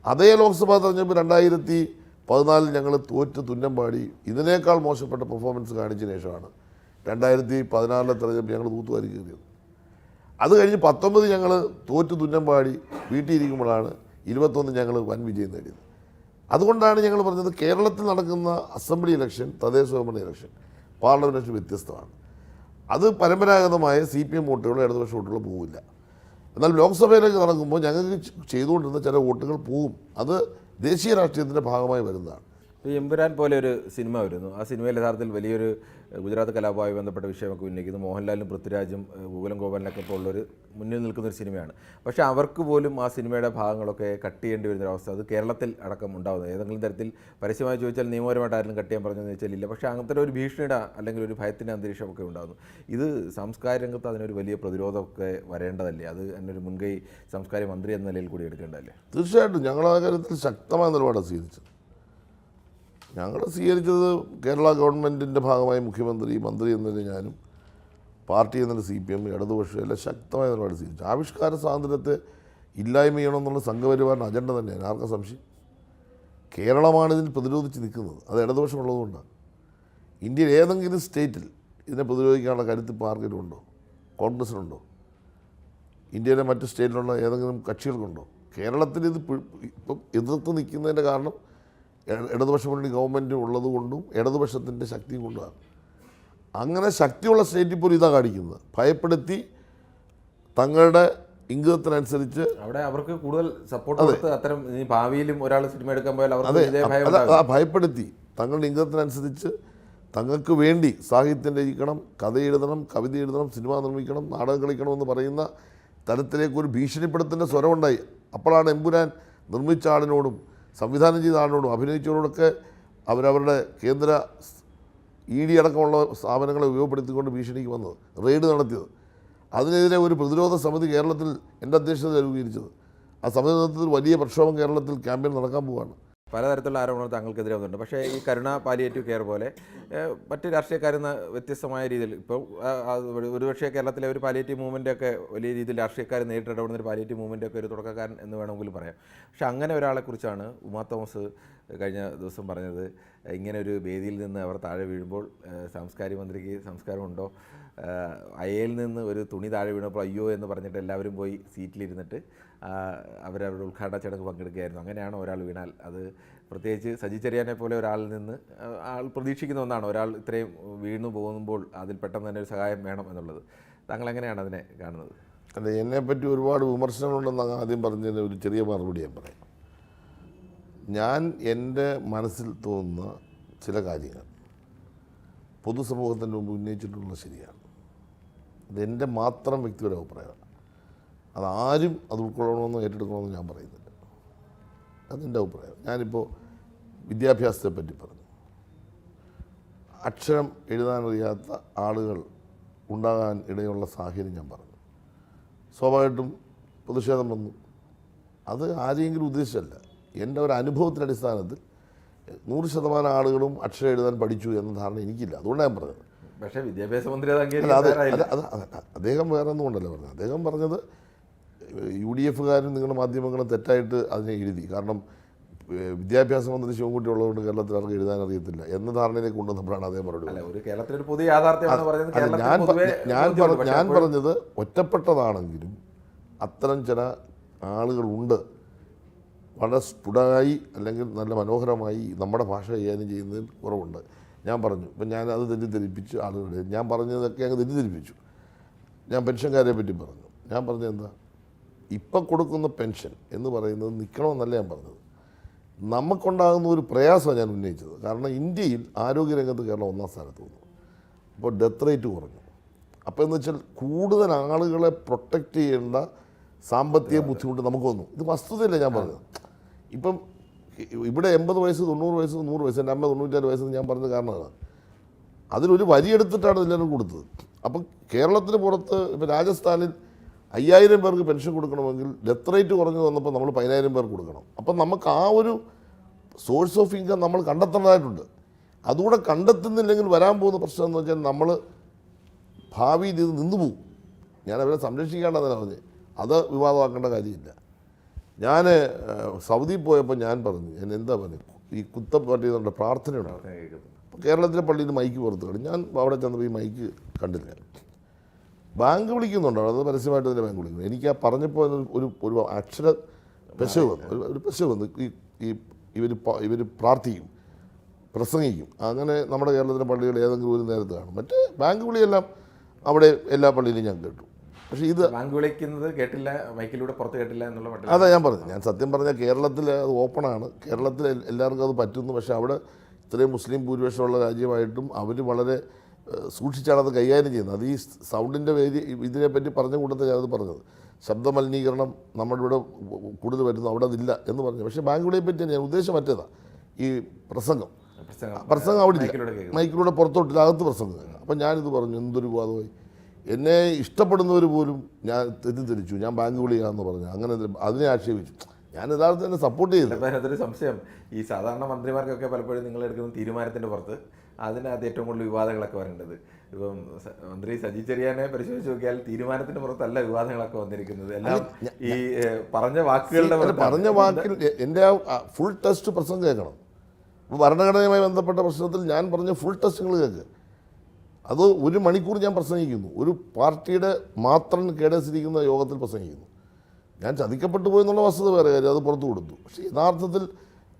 അതേ ലോക്സഭാ തെരഞ്ഞെടുപ്പ് 2014 ഞങ്ങൾ തോറ്റ് തുന്നം പാടി ഇതിനേക്കാൾ മോശപ്പെട്ട പെർഫോമൻസ് കാണിച്ചതിന് ശേഷമാണ് 2016 തെരഞ്ഞെടുപ്പ് ഞങ്ങൾ തൂത്തുവാരി കയറിയത്. അത് കഴിഞ്ഞ് 19 ഞങ്ങൾ തോറ്റ് തുന്നം പാടി വീട്ടിലിരിക്കുമ്പോഴാണ് 21 ഞങ്ങൾ വൻ വിജയം നേടിയത്. അതുകൊണ്ടാണ് ഞങ്ങൾ പറഞ്ഞത് കേരളത്തിൽ നടക്കുന്ന അസംബ്ലി ഇലക്ഷൻ, തദ്ദേശ സ്വയംഭരണ ഇലക്ഷൻ, പാർലമെൻറ്റ് ഇലക്ഷൻ വ്യത്യസ്തമാണ്. അത് പരമ്പരാഗതമായ CPM വോട്ടുകളോ ഇടതുപക്ഷ വോട്ടുകളോ പോവില്ല. എന്നാൽ ലോക്സഭയിലേക്ക് നടക്കുമ്പോൾ ഞങ്ങൾക്ക് ചെയ്തുകൊണ്ടിരുന്ന ചില വോട്ടുകൾ പോവും. അത് ദേശീയ രാഷ്ട്രീയത്തിൻ്റെ ഭാഗമായി വരുന്നതാണ്. ഈ എമ്പുരാൻ പോലെ ഒരു സിനിമ വരുന്നു. ആ സിനിമയിൽ യഥാർത്ഥത്തിൽ വലിയൊരു ഗുജറാത്ത് കലാപവുമായി ബന്ധപ്പെട്ട വിഷയമൊക്കെ ഉന്നയിക്കുന്നു. മോഹൻലാലും പൃഥ്വിരാജും ഗോകുലം ഗോപാലിനൊക്കെ ഇപ്പോൾ ഉള്ളൊരു മുന്നിൽ നിൽക്കുന്നൊരു സിനിമയാണ്. പക്ഷേ അവർക്ക് പോലും ആ സിനിമയുടെ ഭാഗങ്ങളൊക്കെ കട്ട് ചെയ്യേണ്ടി വരുന്നൊരവസ്ഥ അത് കേരളത്തിൽ അടക്കം ഉണ്ടാകുന്നത്. ഏതെങ്കിലും തരത്തിൽ പരസ്യമായി ചോദിച്ചാൽ നിയമപരമായിട്ട് ആരും കട്ട് ചെയ്യാൻ പറഞ്ഞതെന്ന് വെച്ചാൽ ഇല്ല. പക്ഷേ അങ്ങനത്തെ ഒരു ഭീഷണിയുടെ അല്ലെങ്കിൽ ഒരു ഭയത്തിൻ്റെ അന്തരീക്ഷമൊക്കെ ഉണ്ടാകുന്നു. ഇത് സാംസ്കാരിക രംഗത്ത് അതിനൊരു വലിയ പ്രതിരോധമൊക്കെ വരേണ്ടതല്ലേ? അത് എന്നൊരു മുൻകൈ സാംസ്കാരിക മന്ത്രി എന്ന നിലയിൽ കൂടി എടുക്കേണ്ടതല്ലേ? തീർച്ചയായിട്ടും ഞങ്ങൾ ആ കാര്യത്തിൽ ശക്തമായ നിലപാടാണ് സ്വീകരിച്ചത്. ഞങ്ങൾ സ്വീകരിച്ചത് കേരള ഗവൺമെൻറ്റിൻ്റെ ഭാഗമായി മുഖ്യമന്ത്രി, മന്ത്രി എന്നതിന് ഞാനും, പാർട്ടി എന്നതിന് CPM, ഇടതുപക്ഷം എല്ലാം ശക്തമായ നിലപാട് സ്വീകരിച്ചു. ആവിഷ്കാര സ്വാതന്ത്ര്യത്തെ ഇല്ലായ്മ ചെയ്യണമെന്നുള്ള സംഘപരിവാറിൻ്റെ അജണ്ട തന്നെയാണ്. ആർക്കും സംശയം? കേരളമാണ് ഇതിൽ പ്രതിരോധിച്ച് നിൽക്കുന്നത്. അത് ഇടതുപക്ഷം ഉള്ളതുകൊണ്ടാണ്. ഇന്ത്യയിൽ ഏതെങ്കിലും സ്റ്റേറ്റിൽ ഇതിനെ പ്രതിരോധിക്കാനുള്ള കരുത്ത് ഇപ്പോൾ ആർക്കെങ്കിലും ഉണ്ടോ? കോൺഗ്രസിനുണ്ടോ? ഇന്ത്യയിലെ മറ്റ് സ്റ്റേറ്റിലുള്ള ഏതെങ്കിലും കക്ഷികൾക്കുണ്ടോ? കേരളത്തിൽ ഇത് ഇപ്പം എതിർത്ത് നിൽക്കുന്നതിൻ്റെ കാരണം ഇടതുപക്ഷ മുന്നണി ഗവൺമെൻറ് ഉള്ളതുകൊണ്ടും ഇടതുപക്ഷത്തിൻ്റെ ശക്തിയും കൊണ്ടാണ്. അങ്ങനെ ശക്തിയുള്ള സ്റ്റേറ്റിൽ പോലും ഇതാണ് കാണിക്കുന്നത്. ഭയപ്പെടുത്തി തങ്ങളുടെ ഇംഗിതത്തിനനുസരിച്ച് അവിടെ അവർക്ക് കൂടുതൽ സപ്പോർട്ട് കൊടുത്ത് അത്തരം ഭാവിയിലും ഒരാൾ സിനിമ എടുക്കാൻ പോയാൽ അവർക്ക് ഭയപ്പെടുത്തി തങ്ങളുടെ ഇംഗിതത്തിനനുസരിച്ച് തങ്ങൾക്ക് വേണ്ടി സാഹിത്യം രചിക്കണം, കഥ എഴുതണം, കവിത എഴുതണം, സിനിമ നിർമ്മിക്കണം, നാടകം കളിക്കണമെന്ന് പറയുന്ന തരത്തിലേക്ക് ഒരു ഭീഷണിപ്പെടുത്തുന്ന സ്വരമുണ്ടായി. അപ്പോഴാണ് എമ്പുരാൻ നിർമ്മിച്ച ആളിനോടും സംവിധാനം ചെയ്ത ആളിനോടും അഭിനയിച്ചവരോടൊക്കെ അവരവരുടെ കേന്ദ്ര ED അടക്കമുള്ള സ്ഥാപനങ്ങളെ ഉപയോഗപ്പെടുത്തിക്കൊണ്ട് ഭീഷണിക്ക് വന്നത്, റെയ്ഡ് നടത്തിയത്. അതിനെതിരെ ഒരു പ്രതിരോധ സമിതി കേരളത്തിൽ എൻ്റെ അധ്യക്ഷതയിൽ രൂപീകരിച്ചത്. ആ സമിതി നേതൃത്വത്തിൽ വലിയ പ്രക്ഷോഭം കേരളത്തിൽ ക്യാമ്പയിൻ നടക്കാൻ പോവുകയാണ്. പലതരത്തിലുള്ള ആരോപണങ്ങൾ താങ്കൾക്കെതിരെ വന്നിട്ടുണ്ട്. പക്ഷേ ഈ കരുണ പാലിയേറ്റീവ് കെയർ പോലെ മറ്റ് രാഷ്ട്രീയക്കാരിൽ നിന്ന് വ്യത്യസ്തമായ രീതിയിൽ ഇപ്പോൾ ഒരുപക്ഷേ കേരളത്തിലെ ഒരു പാലിയേറ്റീവ് മൂവ്മെൻ്റൊക്കെ വലിയ രീതിയിൽ രാഷ്ട്രീയക്കാർ നേരിട്ട് ഇടപെടുന്ന ഒരു പാലിയേറ്റീവ് മൂവ്മെൻ്റൊക്കെ ഒരു തുടക്കക്കാരൻ എന്ന് വേണമെങ്കിലും പറയാം. പക്ഷേ അങ്ങനെ ഒരാളെക്കുറിച്ചാണ് ഉമാ തോമസ് കഴിഞ്ഞ ദിവസം പറഞ്ഞത്. ഇങ്ങനെ ഒരു വേദിയിൽ നിന്ന് അവർ താഴെ വീഴുമ്പോൾ സാംസ്കാരിക മന്ത്രിക്ക് സംസ്കാരമുണ്ടോ? അയയിൽ നിന്ന് ഒരു തുണി താഴെ വീണപ്പോൾ അയ്യോ എന്ന് പറഞ്ഞിട്ട് എല്ലാവരും പോയി സീറ്റിലിരുന്നിട്ട് അവരവരുടെ ഉദ്ഘാടന ചടങ്ങ് പങ്കെടുക്കുകയായിരുന്നു. അങ്ങനെയാണ് ഒരാൾ വീണാൽ അത് പ്രത്യേകിച്ച് സജി ചെറിയാനെ പോലെ ഒരാളിൽ നിന്ന് ആൾ പ്രതീക്ഷിക്കുന്ന ഒന്നാണ്. ഒരാൾ ഇത്രയും വീണു പോകുമ്പോൾ അതിൽ പെട്ടെന്ന് തന്നെ ഒരു സഹായം വേണം എന്നുള്ളത്. താങ്കൾ എങ്ങനെയാണ് അതിനെ കാണുന്നത്? അല്ല, എന്നെപ്പറ്റി ഒരുപാട് വിമർശനങ്ങളുണ്ടെന്ന് ആദ്യം പറഞ്ഞതിന് ഒരു ചെറിയ മറുപടി ഞാൻ പറയാം. ഞാൻ എൻ്റെ മനസ്സിൽ തോന്നുന്ന ചില കാര്യങ്ങൾ പൊതുസമൂഹത്തിൻ്റെ മുമ്പ് ഉന്നയിച്ചിട്ടുള്ളത് ശരിയാണ്. അതെൻ്റെ മാത്രം വ്യക്തിപര അഭിപ്രായമാണ്. അതാരും അത് ഉൾക്കൊള്ളണമെന്നോ ഏറ്റെടുക്കണമെന്നോ ഞാൻ പറയുന്നില്ല. അതെൻ്റെ അഭിപ്രായം. ഞാനിപ്പോൾ വിദ്യാഭ്യാസത്തെ പറ്റി പറഞ്ഞു. അക്ഷരം എഴുതാനറിയാത്ത ആളുകൾ ഉണ്ടാകാൻ ഇടയുള്ള സാഹചര്യം ഞാൻ പറഞ്ഞു. സ്വാഭാവികമായിട്ടും പ്രതിഷേധം വന്നു. അത് ആരെങ്കിലും ഉദ്ദേശിച്ചല്ല. എൻ്റെ ഒരു അനുഭവത്തിൻ്റെ അടിസ്ഥാനത്തിൽ 100% ആളുകളും അക്ഷരം എഴുതാൻ പഠിച്ചു എന്ന ധാരണ എനിക്കില്ല. അതുകൊണ്ടാണ് ഞാൻ പറഞ്ഞത്. പക്ഷേ വിദ്യാഭ്യാസ മന്ത്രി അദ്ദേഹം വേറെ ഒന്നും കൊണ്ടല്ല പറഞ്ഞത്. അദ്ദേഹം പറഞ്ഞത് UDF-കാരും നിങ്ങളുടെ മാധ്യമങ്ങളും തെറ്റായിട്ട് അതിനെ എഴുതി. കാരണം വിദ്യാഭ്യാസ മന്ത്രി ശിവൻകുട്ടി ഉള്ളതുകൊണ്ട് കേരളത്തിൽ ആർക്ക് എഴുതാൻ അറിയത്തില്ല എന്ന ധാരണയിലേക്ക് കൊണ്ടുവന്നപ്പോഴാണ് അദ്ദേഹം മറുപടി. ഞാൻ പറഞ്ഞത് ഒറ്റപ്പെട്ടതാണെങ്കിലും അത്തരം ചില ആളുകളുണ്ട് വളരെ സ്ഫുടമായി അല്ലെങ്കിൽ നല്ല മനോഹരമായി നമ്മുടെ ഭാഷ കൈകാര്യം ചെയ്യുന്നതിൽ കുറവുണ്ട്. ഞാൻ പറഞ്ഞു. ഇപ്പം ഞാൻ അത് തെറ്റിദ്ധരിപ്പിച്ച് ആളുകളുടെ ഞാൻ പറഞ്ഞതൊക്കെ അങ്ങ് തെറ്റിദ്ധരിപ്പിച്ചു. ഞാൻ പെൻഷൻകാരെ പറ്റി പറഞ്ഞു. ഞാൻ പറഞ്ഞത് എന്താ, ഇപ്പം കൊടുക്കുന്ന പെൻഷൻ എന്ന് പറയുന്നത് നിൽക്കണമെന്നല്ല ഞാൻ പറഞ്ഞത്. നമുക്കുണ്ടാകുന്ന ഒരു പ്രയാസമാണ് ഞാൻ ഉന്നയിച്ചത്. കാരണം ഇന്ത്യയിൽ ആരോഗ്യരംഗത്ത് കേരളം 1ാം സ്ഥാനത്ത് വന്നു. അപ്പോൾ ഡെത്ത് റേറ്റ് കുറഞ്ഞു. അപ്പോൾ എന്ന് വെച്ചാൽ കൂടുതൽ ആളുകളെ പ്രൊട്ടക്റ്റ് ചെയ്യേണ്ട സാമ്പത്തിക ബുദ്ധിമുട്ട് നമുക്ക് വന്നു. ഇത് വസ്തുതയല്ല ഞാൻ പറഞ്ഞത്. ഇപ്പം ഇവിടെ 80 വയസ്സ് 90 വയസ്സ് 100 വയസ്സ് എൻ്റെ അമ്മ 96 വയസ്സെന്ന് ഞാൻ പറഞ്ഞത് കാരണമാണ്. അതിലൊരു വരി എടുത്തിട്ടാണ് എല്ലാവരും കൊടുത്തത്. അപ്പം കേരളത്തിന് പുറത്ത് ഇപ്പോൾ രാജസ്ഥാനിൽ 5000 പേർക്ക് പെൻഷൻ കൊടുക്കണമെങ്കിൽ ഡെത്ത് റേറ്റ് കുറഞ്ഞു വന്നപ്പോൾ നമ്മൾ 10000 പേർക്ക് കൊടുക്കണം. അപ്പം നമുക്ക് ആ ഒരു സോഴ്സ് ഓഫ് ഇൻകം നമ്മൾ കണ്ടെത്തേണ്ടതായിട്ടുണ്ട്. അതുകൂടെ കണ്ടെത്തുന്നില്ലെങ്കിൽ വരാൻ പോകുന്ന പ്രശ്നം എന്ന് വെച്ചാൽ നമ്മൾ ഭാവിയിൽ ഇത് നിന്നു പോകും. ഞാൻ അവരെ സംരക്ഷിക്കേണ്ടതെന്നാണ് പറഞ്ഞത്. അത് വിവാദമാക്കേണ്ട കാര്യമില്ല. ഞാൻ സൗദിയിൽ പോയപ്പോൾ ഞാൻ പറഞ്ഞു, ഞാൻ എന്താ പറഞ്ഞു, ഈ കുത്തപ്പാട്ടി എന്നുള്ള പ്രാർത്ഥനയുണ്ടാവും. അപ്പോൾ കേരളത്തിലെ പള്ളിയിൽ മൈക്ക് പുറത്ത് കളി. ഞാൻ അവിടെ ചെന്നപ്പോൾ ഈ മൈക്ക് കണ്ടില്ല. ബാങ്ക് വിളിക്കുന്നുണ്ടോ? അത് പരസ്യമായിട്ട് തന്നെ ബാങ്ക് വിളിക്കുന്നു. എനിക്ക് ആ പറഞ്ഞപ്പോൾ ഒരു അക്ഷര പെശവ് വന്നു, ഒരു പെശവ് വന്നു. ഈ ഇവർ പ്രാർത്ഥിക്കും, പ്രസംഗിക്കും. അങ്ങനെ നമ്മുടെ കേരളത്തിലെ പള്ളികൾ ഏതെങ്കിലും ഒരു നേരത്ത് കാണും. മറ്റേ ബാങ്ക് വിളിയെല്ലാം അവിടെ എല്ലാ പള്ളിയിലും ഞാൻ കേട്ടു. പക്ഷേ ഇത് ബാങ്ക് വിളിക്കുന്നത് കേട്ടില്ല, മൈക്കിലൂടെ പുറത്ത് കേട്ടില്ല എന്നുള്ള മട്ടിൽ. അതാ ഞാൻ പറഞ്ഞു. ഞാൻ സത്യം പറഞ്ഞാൽ കേരളത്തിൽ അത് ഓപ്പണാണ്, കേരളത്തിൽ എല്ലാവർക്കും അത് പറ്റുന്നു. പക്ഷേ അവിടെ ഇത്രയും മുസ്ലിം ഭൂരിപക്ഷമുള്ള രാജ്യമായിട്ടും അവർ വളരെ സൂക്ഷിച്ചാണ് അത് കൈകാര്യം ചെയ്യുന്നത്. അത് ഈ സൗണ്ടിൻ്റെ ഇതിനെപ്പറ്റി പറഞ്ഞ കൂട്ടത്തിൽ ഞാനത് പറഞ്ഞത്. ശബ്ദ മലിനീകരണം നമ്മുടെ ഇവിടെ കൂടുതൽ വരുന്നു, അവിടെ അതില്ല എന്ന് പറഞ്ഞു. പക്ഷേ ബാങ്ക് വിളിയെ പറ്റി ഞാൻ ഉദ്ദേശം മറ്റേതാണ്, ഈ പ്രസംഗം അവിടെ ഇല്ല, മൈക്കിലൂടെ പുറത്തോട്ടില്ല, അകത്ത് പ്രസംഗം. അപ്പം ഞാനിത് പറഞ്ഞു, എന്തൊരു വാദമായി. എന്നെ ഇഷ്ടപ്പെടുന്നവർ പോലും ഞാൻ തെറ്റിദ്ധരിച്ചു, ഞാൻ ബാങ്ക് വിളിയാണെന്ന് പറഞ്ഞു. അങ്ങനെ അതിനെ ആക്ഷേപിച്ചു. ഞാൻ യഥാർത്ഥം തന്നെ സപ്പോർട്ട് ചെയ്തു. അതൊരു സംശയം, ഈ സാധാരണ മന്ത്രിമാർക്കൊക്കെ പലപ്പോഴും നിങ്ങൾ എടുക്കുന്ന തീരുമാനത്തിൻ്റെ പുറത്ത് അതിനകത്ത് ഏറ്റവും കൂടുതൽ വിവാദങ്ങളൊക്കെ വരേണ്ടത്. ഇപ്പം മന്ത്രി സജി ചെറിയാനെ പരിശോധിച്ച് നോക്കിയാൽ തീരുമാനത്തിന് പുറത്തല്ല വിവാദങ്ങളൊക്കെ വന്നിരിക്കുന്നത്. എല്ലാം ഈ പറഞ്ഞ വാക്കിൽ എൻ്റെ ആ ഫുൾ ടെസ്റ്റ് പ്രസംഗം കേൾക്കണം. ഇപ്പോൾ ഭരണഘടനയുമായി ബന്ധപ്പെട്ട പ്രശ്നത്തിൽ ഞാൻ പറഞ്ഞ ഫുൾ ടെസ്റ്റുകൾ കേൾക്ക്. അത് 1 മണിക്കൂർ ഞാൻ പ്രസംഗിക്കുന്നു, ഒരു പാർട്ടിയുടെ മാത്രം കേടസിരിക്കുന്ന യോഗത്തിൽ പ്രസംഗിക്കുന്നു. ഞാൻ ചതിക്കപ്പെട്ടു പോയെന്നുള്ള വസ്തുത വേറെ കാര്യം, അത് പുറത്തു കൊടുത്തു. പക്ഷേ യഥാർത്ഥത്തിൽ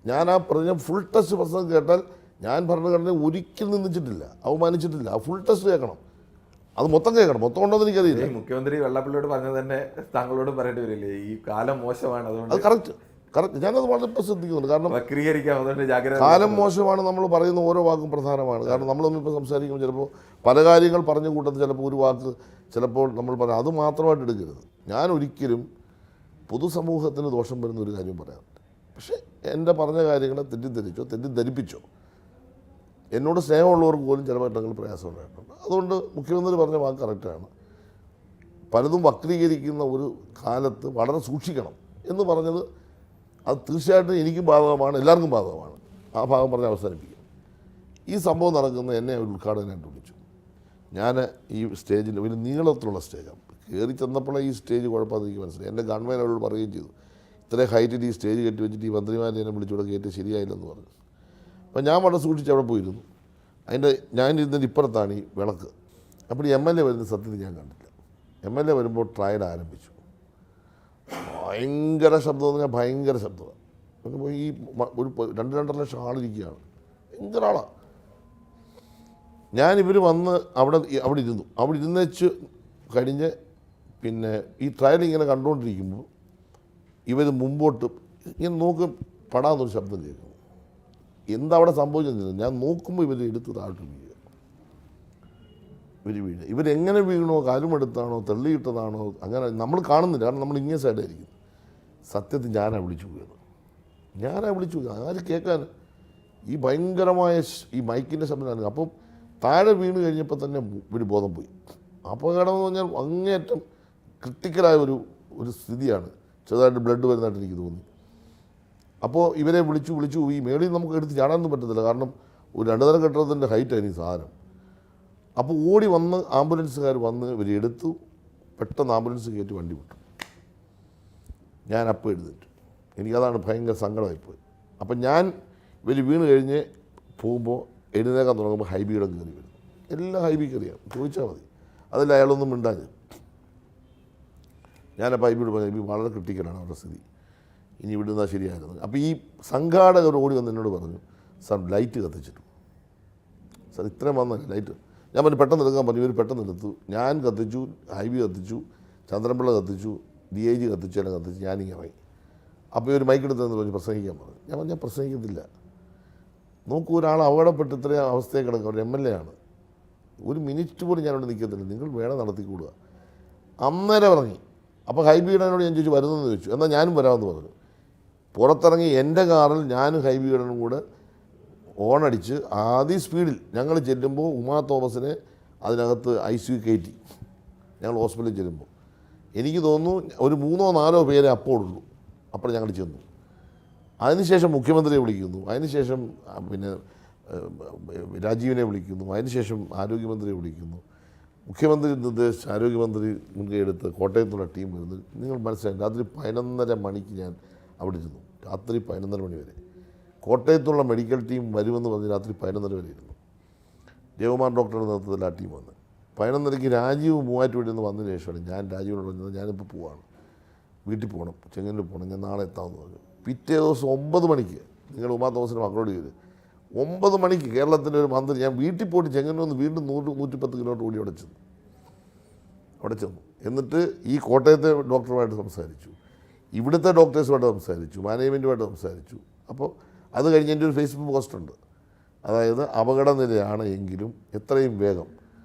ഞാൻ ആ പറഞ്ഞ ഫുൾ ടെസ്റ്റ് പ്രസംഗം കേട്ടാൽ ഞാൻ ഭരണഘടനയെ ഒരിക്കലും നിന്ദിച്ചിട്ടില്ല, അവമാനിച്ചിട്ടില്ല. ആ ഫുൾ ടെസ്റ്റ് കേൾക്കണം, അത് മൊത്തം കേൾക്കണം. മൊത്തം ഉണ്ടോ എന്ന് എനിക്കറിയില്ല. മുഖ്യമന്ത്രി വെള്ളാപ്പള്ളിയോട് പറഞ്ഞത് തന്നെ താങ്കളോടും പറയേണ്ടി വരില്ലേ, ഈ കാലം മോശമാണ്, അതുകൊണ്ട് അത് കറക്റ്റ്. ഞാനത് വളരെ ശ്രദ്ധിക്കുന്നുണ്ട്. കാരണം വക്രീകരിക്കാം, കാലം മോശമാണ് നമ്മൾ പറയുന്ന ഓരോ വാക്കും പ്രധാനമാണ്. കാരണം നമ്മളൊന്നിപ്പോൾ സംസാരിക്കുമ്പോൾ ചിലപ്പോൾ പല കാര്യങ്ങൾ പറഞ്ഞ കൂട്ടത്തിൽ ചിലപ്പോൾ ഒരു വാക്ക് ചിലപ്പോൾ നമ്മൾ പറയാം, അത് മാത്രമായിട്ട് എടുക്കരുത്. ഞാൻ ഒരിക്കലും പൊതുസമൂഹത്തിന് ദോഷം വരുന്ന ഒരു കാര്യം പറയാറുണ്ട്. പക്ഷേ എൻ്റെ പറഞ്ഞ കാര്യങ്ങളെ തെറ്റിദ്ധരിപ്പിച്ചോ, എന്നോട് സ്നേഹമുള്ളവർക്ക് പോലും ചില ഘട്ടങ്ങളിൽ പ്രയാസമുണ്ടായിട്ടുണ്ട്. അതുകൊണ്ട് മുഖ്യമന്ത്രി പറഞ്ഞ വാക്ക് കറക്റ്റാണ്. പലതും വക്രീകരിക്കുന്ന ഒരു കാലത്ത് വളരെ സൂക്ഷിക്കണം എന്ന് പറഞ്ഞത് അത് തീർച്ചയായിട്ടും എനിക്കും ബാധകമാണ്, എല്ലാവർക്കും ബാധകമാണ്. ആ ഭാഗം പറഞ്ഞ് അവസാനിപ്പിക്കും. ഈ സംഭവം നടക്കുന്ന എന്നെ ഒരു ഉദ്ഘാടകനായിട്ട് വിളിച്ചു. ഞാൻ ഈ സ്റ്റേജിൻ്റെ ഒരു നീളത്തിലുള്ള സ്റ്റേജാണ്. കയറി ചെന്നപ്പോഴേ ഈ സ്റ്റേജ് കുഴപ്പമെന്ന് എനിക്ക് മനസ്സിലായി. എൻ്റെ ഗവൺമെൻറ് അവരോട് പറയുകയും ചെയ്തു, ഇത്രയും ഹൈറ്റിൽ ഈ സ്റ്റേജ് കെട്ടി വെച്ചിട്ട് ഈ മന്ത്രിമാരെ എന്നെ വിളിച്ചുകൂടെ കയറ്റി ശരിയായില്ലെന്ന് പറഞ്ഞു. അപ്പോൾ ഞാൻ വളരെ സൂക്ഷിച്ച് അവിടെ പോയിരുന്നു. ഞാൻ ഇരുന്നതിന് ഇപ്പുറത്താണ് ഈ വിളക്ക്. അപ്പോൾ ഈ MLA വരുന്ന സത്യത്തിൽ ഞാൻ കണ്ടില്ല. MLA വരുമ്പോൾ ട്രയൽ ആരംഭിച്ചു. ഭയങ്കര ശബ്ദം എന്ന് പറഞ്ഞാൽ ഭയങ്കര ശബ്ദമാണ്. ഈ ഒരു 2-2.5 ലക്ഷം ആളിരിക്കുകയാണ്, ഭയങ്കര ആളാണ്. ഇവർ വന്ന് അവിടെ ഇരുന്നു. അവിടെ ഇരുന്നേച്ച് കഴിഞ്ഞ് പിന്നെ ഈ ട്രയൽ ഇങ്ങനെ കണ്ടുകൊണ്ടിരിക്കുമ്പോൾ ഇവർ മുമ്പോട്ട് ഇങ്ങനെ നോക്കും, പടാന്നൊരു ശബ്ദം കേൾക്കുന്നു. എന്താ അവിടെ സംഭവിച്ചെന്നില്ല. ഞാൻ നോക്കുമ്പോൾ ഇവർ എടുത്ത് താഴ്ത്തു വീഴുക. ഇവരെങ്ങനെ വീണോ, കാലുമെടുത്താണോ, തള്ളിയിട്ടതാണോ, അങ്ങനെ നമ്മൾ കാണുന്നില്ല. കാരണം നമ്മൾ ഇങ്ങനെ സൈഡായിരിക്കും. സത്യത്തിൽ ഞാനാണ് വിളിച്ചു പോയത്. ആര് കേൾക്കാൻ? ഈ ഭയങ്കരമായ ഈ മൈക്കിൻ്റെ ശബ്ദമാണ്. അപ്പം താഴെ വീണ് കഴിഞ്ഞപ്പോൾ തന്നെ ഇവർ ബോധം പോയി. അപകടം എന്ന് പറഞ്ഞാൽ അങ്ങേയറ്റം ക്രിട്ടിക്കലായ ഒരു സ്ഥിതിയാണ്. ചെറുതായിട്ട് ബ്ലഡ് വരുന്നതായിട്ട് എനിക്ക് തോന്നി. അപ്പോൾ ഇവരെ വിളിച്ചു ഈ മേളിൽ നമുക്ക് എടുത്ത് ചാടാനൊന്നും പറ്റത്തില്ല. കാരണം ഒരു 2 നില കെട്ടിടത്തിൻ്റെ ഹൈറ്റാണ് ഈ സാധനം. അപ്പോൾ ഓടി വന്ന് ആംബുലൻസുകാർ വന്ന് ഇവരെടുത്തു. പെട്ടെന്ന് ആംബുലൻസ് കയറ്റി വണ്ടി വിട്ടു. ഞാൻ അപ്പോൾ എഴുന്നേറ്റു. എനിക്കതാണ് ഭയങ്കര സങ്കടമായിപ്പോയി. അപ്പം ഇവർ വീണ് കഴിഞ്ഞ് പോകുമ്പോൾ എഴുന്നേക്കാൻ തുടങ്ങുമ്പോൾ ഹൈബിയുടെ കയറി വരും. എല്ലാം ഹൈബി കയറിയാണ്, ചോദിച്ചാൽ മതി. അതിൽ അയാളൊന്നും മിണ്ടാഞ്ഞ്. ഞാനപ്പോൾ ഹൈബിയോട് പറഞ്ഞു, ഹൈബി വളരെ ക്രിട്ടിക്കലാണ് അവരുടെ സ്ഥിതി, ഇനി വിടുന്നത് ശരിയായിരുന്നു. അപ്പോൾ ഈ സംഘാടകർ ഓടി വന്ന് എന്നോട് പറഞ്ഞു, സാർ ലൈറ്റ് കത്തിച്ചിട്ടു. സാർ ഇത്രയും വന്നല്ലേ ലൈറ്റ്. ഞാൻ പറഞ്ഞു പെട്ടെന്ന് എടുക്കാൻ പറഞ്ഞു. ഇവർ പെട്ടെന്ന് എടുത്തു. ഞാൻ കത്തിച്ചു, ഹൈബി കത്തിച്ചു, ചന്ദ്രൻപിള്ള കത്തിച്ചു, DIG കത്തിച്ചു, എല്ലാം കത്തിച്ചു. ഞാനിങ്ങനെ ഇറങ്ങി. അപ്പോൾ ഇവർ മൈക്കെടുത്തെന്ന് പറഞ്ഞ് പ്രസംഗിക്കാൻ പറഞ്ഞു. ഞാൻ പ്രസംഗിക്കത്തില്ല. നോക്കൂ, ഒരാൾ അപകടപ്പെട്ട് ഇത്രയും അവസ്ഥയെ കിടക്കുക, ഒരു MLA ആണ്. ഒരു മിനിറ്റ് പോലും ഞാനവിടെ നിൽക്കത്തില്ല, നിങ്ങൾ വേണം നടത്തിക്കൂടുക. അന്നേരം ഇറങ്ങി. അപ്പോൾ ഹൈബിയുടനോട് ഞാൻ ചോദിച്ചു വരുന്നതെന്ന് ചോദിച്ചു. എന്നാൽ ഞാനും വരാമെന്ന് പറഞ്ഞു. പുറത്തിറങ്ങി എൻ്റെ കാറിൽ ഞാനും ഹൈബിയുടനും കൂടെ ഓണടിച്ച് ആദ്യ സ്പീഡിൽ ഞങ്ങൾ ചെല്ലുമ്പോൾ ഉമാ തോമസിനെ അതിനകത്ത് ICU കയറ്റി. ഞങ്ങൾ ഹോസ്പിറ്റലിൽ ചെല്ലുമ്പോൾ എനിക്ക് തോന്നുന്നു ഒരു 3-4 പേരെ അപ്പോൾ ഉള്ളൂ. അപ്പോൾ ഞങ്ങൾ ചെന്നു. അതിനുശേഷം മുഖ്യമന്ത്രിയെ വിളിക്കുന്നു, അതിനുശേഷം പിന്നെ രാജീവിനെ വിളിക്കുന്നു, അതിനുശേഷം ആരോഗ്യമന്ത്രിയെ വിളിക്കുന്നു. മുഖ്യമന്ത്രി നിർദ്ദേശിച്ച് ആരോഗ്യമന്ത്രി മുൻകൈ എടുത്ത് കോട്ടയത്തുള്ള ടീം വരുന്നു. നിങ്ങൾ മനസ്സിലായി, രാത്രി 11:30 മണിക്ക് ഞാൻ അവിടെ ഇരുന്നു. രാത്രി 11:30 മണി വരെ കോട്ടയത്തുള്ള മെഡിക്കൽ ടീം വരുമെന്ന് പറഞ്ഞ് രാത്രി 11:30 വരെ ഇരുന്നു. ജയകുമാർ ഡോക്ടറുടെ നേതൃത്വത്തിൽ ആ ടീം വന്ന് 11:30 രാജീവ് മൂവാറ്റുപുഴയിൽ നിന്ന് വന്നതിന് ശേഷമാണ് ഞാൻ രാജീവിനോട് പറഞ്ഞത്, ഞാനിപ്പോൾ പോവാണ്, വീട്ടിൽ പോകണം, ചെങ്ങന്നൂർ പോകണം, ഞാൻ നാളെ എത്താമെന്ന് പറഞ്ഞു. പിറ്റേ ദിവസം 9 മണിക്ക് നിങ്ങൾ ഉമാ തോമസിൻ്റെ മക്കളോട് ചെയ്ത് 9 മണിക്ക് കേരളത്തിൻ്റെ ഒരു മന്ത്രി ഞാൻ വീട്ടിൽ പോയിട്ട് ചെങ്ങന്നൂർ വീണ്ടും 100-110 കിലോമീറ്റർ കൂടി അവിടെ ചെന്നു എന്നിട്ട് ഈ കോട്ടയത്തെ ഡോക്ടറുമായിട്ട് സംസാരിച്ചു, ഇവിടുത്തെ ഡോക്ടേഴ്സുമായിട്ട് സംസാരിച്ചു, മാനേജ്മെൻറ്റുമായിട്ട് സംസാരിച്ചു. അപ്പോൾ അത് കഴിഞ്ഞ് എൻ്റെ ഒരു ഫേസ്ബുക്ക് പോസ്റ്റുണ്ട്, അതായത് അപകടനിലയാണ് എങ്കിലും എത്രയും വേഗം